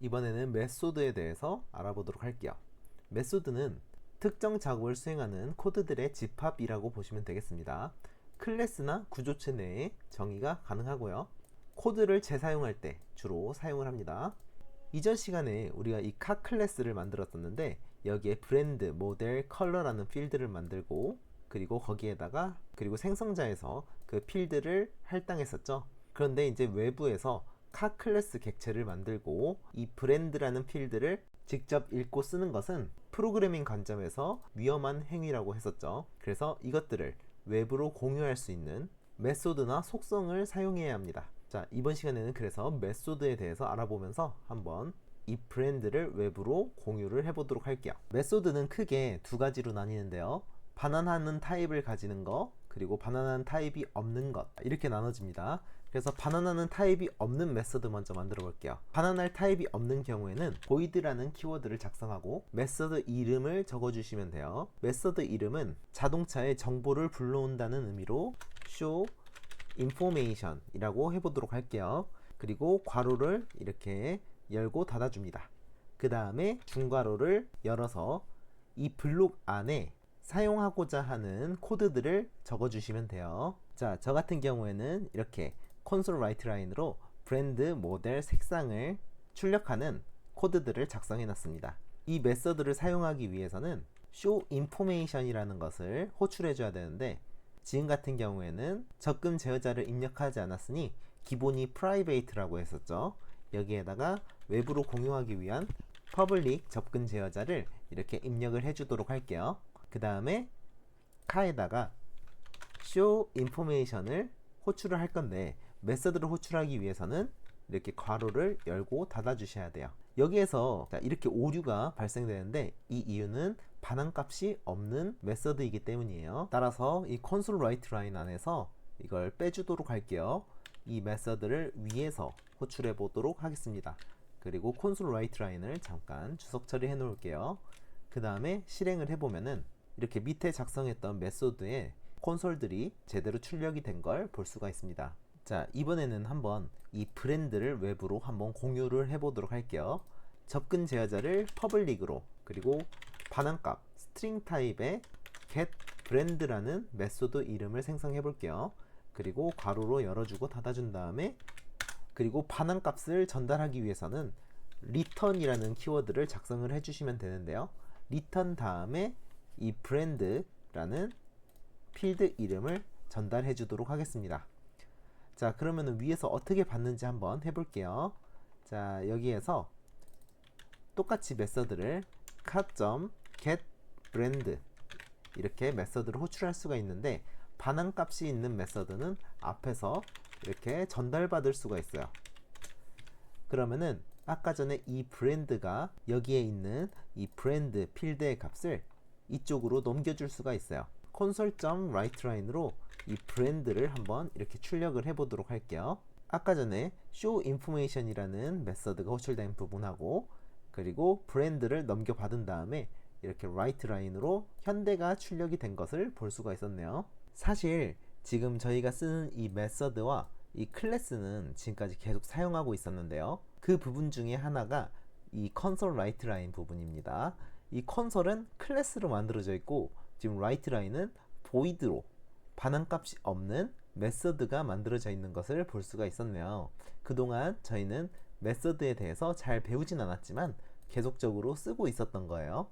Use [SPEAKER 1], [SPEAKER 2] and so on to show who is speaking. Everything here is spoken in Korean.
[SPEAKER 1] 이번에는 메소드에 대해서 알아보도록 할게요. 메소드는 특정 작업을 수행하는 코드들의 집합이라고 보시면 되겠습니다. 클래스나 구조체 내에 정의가 가능하고요. 코드를 재사용할 때 주로 사용을 합니다. 이전 시간에 우리가 이 카 클래스를 만들었었는데 여기에 브랜드, 모델, 컬러라는 필드를 만들고 그리고 거기에다가 그리고 생성자에서 그 필드를 할당했었죠. 그런데 이제 외부에서 카 클래스 객체를 만들고 이 브랜드라는 필드를 직접 읽고 쓰는 것은 프로그래밍 관점에서 위험한 행위라고 했었죠. 그래서 이것들을 외부로 공유할 수 있는 메소드나 속성을 사용해야 합니다. 자, 이번 시간에는 그래서 메소드에 대해서 알아보면서 한번 이 브랜드를 외부로 공유를 해보도록 할게요. 메소드는 크게 두 가지로 나뉘는데요. 반환하는 타입을 가지는 거, 그리고 반환하는 타입이 없는 것, 이렇게 나눠집니다. 그래서 반환하는 타입이 없는 메소드 먼저 만들어 볼게요. 반환할 타입이 없는 경우에는 void라는 키워드를 작성하고 메소드 이름을 적어주시면 돼요. 메소드 이름은 자동차의 정보를 불러온다는 의미로 show information 이라고 해보도록 할게요. 그리고 괄호를 이렇게 열고 닫아줍니다. 그 다음에 중괄호를 열어서 이 블록 안에 사용하고자 하는 코드들을 적어주시면 돼요. 자, 저 같은 경우에는 이렇게 콘솔 라이트 라인으로 브랜드, 모델, 색상을 출력하는 코드들을 작성해 놨습니다. 이 메서드를 사용하기 위해서는 show information 이라는 것을 호출해 줘야 되는데 지금 같은 경우에는 접근 제어자를 입력하지 않았으니 기본이 private라고 했었죠. 여기에다가 외부로 공유하기 위한 public 접근 제어자를 이렇게 입력을 해주도록 할게요. 그 다음에 카에다가 show information을 호출을 할 건데 메서드를 호출하기 위해서는 이렇게 괄호를 열고 닫아 주셔야 돼요. 여기에서 이렇게 오류가 발생되는데 이 이유는 반환값이 없는 메서드이기 때문이에요. 따라서 이 콘솔 라이트 라인 안에서 이걸 빼주도록 할게요. 이 메서드를 위에서 호출해 보도록 하겠습니다. 그리고 콘솔 라이트 라인을 잠깐 주석 처리해 놓을게요. 그 다음에 실행을 해보면은 이렇게 밑에 작성했던 메소드에 콘솔들이 제대로 출력이 된 걸 볼 수가 있습니다. 자, 이번에는 한번 이 브랜드를 외부로 한번 공유를 해보도록 할게요. 접근 제어자를 public으로 그리고 반환값 string 타입의 get brand라는 메소드 이름을 생성해 볼게요. 그리고 괄호로 열어주고 닫아준 다음에 그리고 반환값을 전달하기 위해서는 return이라는 키워드를 작성을 해주시면 되는데요. return 다음에 이 brand라는 필드 이름을 전달해 주도록 하겠습니다. 자, 그러면 위에서 어떻게 받는지 한번 해볼게요. 자, 여기에서 똑같이 메서드를 cat.getBrand 이렇게 메서드를 호출할 수가 있는데 반환값이 있는 메서드는 앞에서 이렇게 전달받을 수가 있어요. 그러면은 아까 전에 이 브랜드가 여기에 있는 이 브랜드 필드의 값을 이쪽으로 넘겨줄 수가 있어요. console.writeLine으로 이 브랜드를 한번 이렇게 출력을 해보도록 할게요. 아까 전에 show information 이라는 메서드가 호출된 부분하고 그리고 브랜드를 넘겨받은 다음에 이렇게 write line으로 현대가 출력이 된 것을 볼 수가 있었네요. 사실 지금 저희가 쓰는 이 메서드와 이 클래스는 지금까지 계속 사용하고 있었는데요. 그 부분 중에 하나가 이 console write line 부분입니다. 이 console은 클래스로 만들어져 있고 지금 write line은 void로 반환값이 없는 메서드가 만들어져 있는 것을 볼 수가 있었네요. 그동안 저희는 메서드에 대해서 잘 배우진 않았지만 계속적으로 쓰고 있었던 거예요.